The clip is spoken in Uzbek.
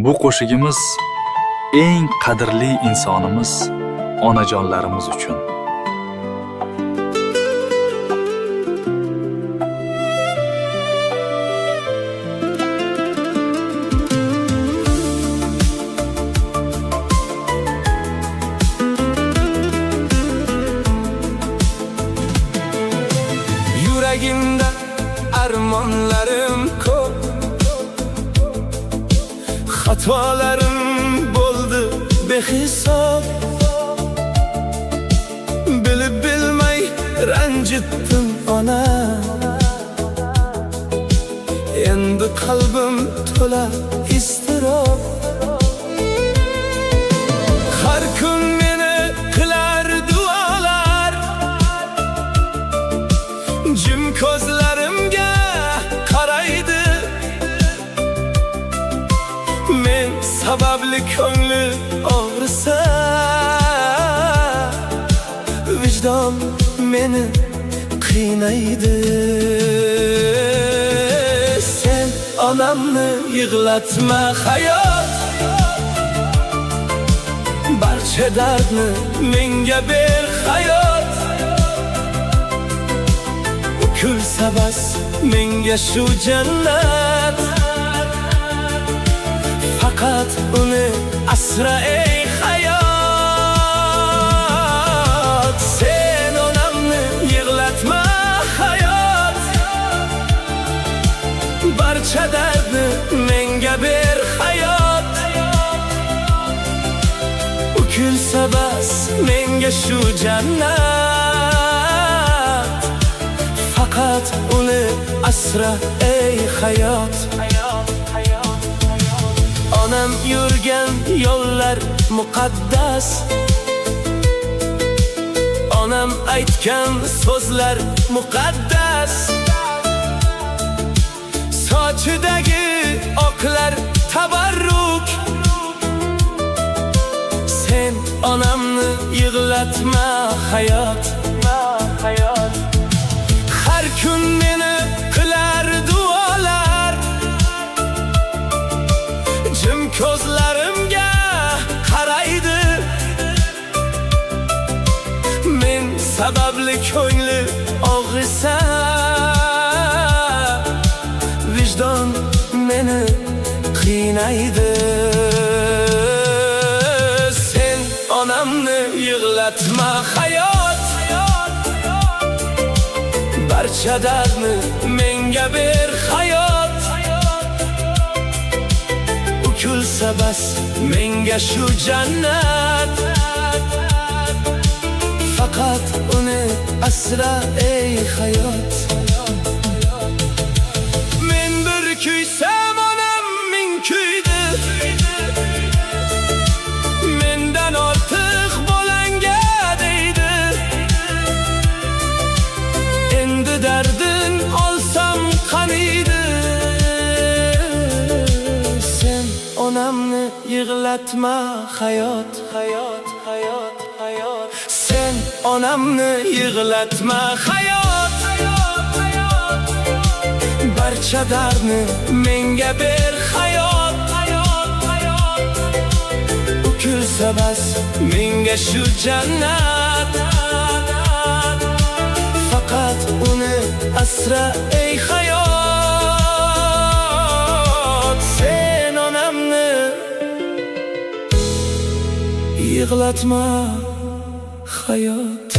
Bu qo'shig'imiz eng qadrli insonimiz onajonlarimiz uchun. Yuragimda armonlarim ko'p, xatolarim bo'ldi behisob. Bilib bilmay ranjitdim ona, endi qalbim to'la iztirob. Har kun meni qilar duolar, jim ko'zlarimga qaraydi. Men sababli ko'ngli og'risa, vijdon meni qiynaydi. Sen onamni yig'latma hayot, barcha dardni menga ber hayot. Kulsa bas menga shu jannat, faqat uni asra ey hayot. Sen onamni yig'latma hayot, barcha dardni menga ber hayot. U kulsa bas menga shu jannat, faqat uni asra ey hayot. Onam yurgan yo'llar muqaddas, onam aytgan so'zlar muqaddas. Sochidagi oqlar tabarruk. Sen onamni yig'latma hayot. Har kun meni qilar duolar, jim ko'zlarimga qaraydi. Men sababli ko'ngli og'risa, vijdon meni qiynaydi. Sen onamni yig'latma hayot, barcha dardni menga ber hayot. U kulsa bas menga shu jannat, faqat uni asra ey hayot. Men bir kuysam onam ming kuydi, mendan ortiq bo'langa deydi. Endi dardin olsam qaniydi. Sen onamni yig'latma hayot. Sen onamni yig'latma hayot, barcha dardni menga ber hayot. U kulsa bas menga shu jannat, faqat uni asra ey hayot. Sen onamni yig'latma hayot.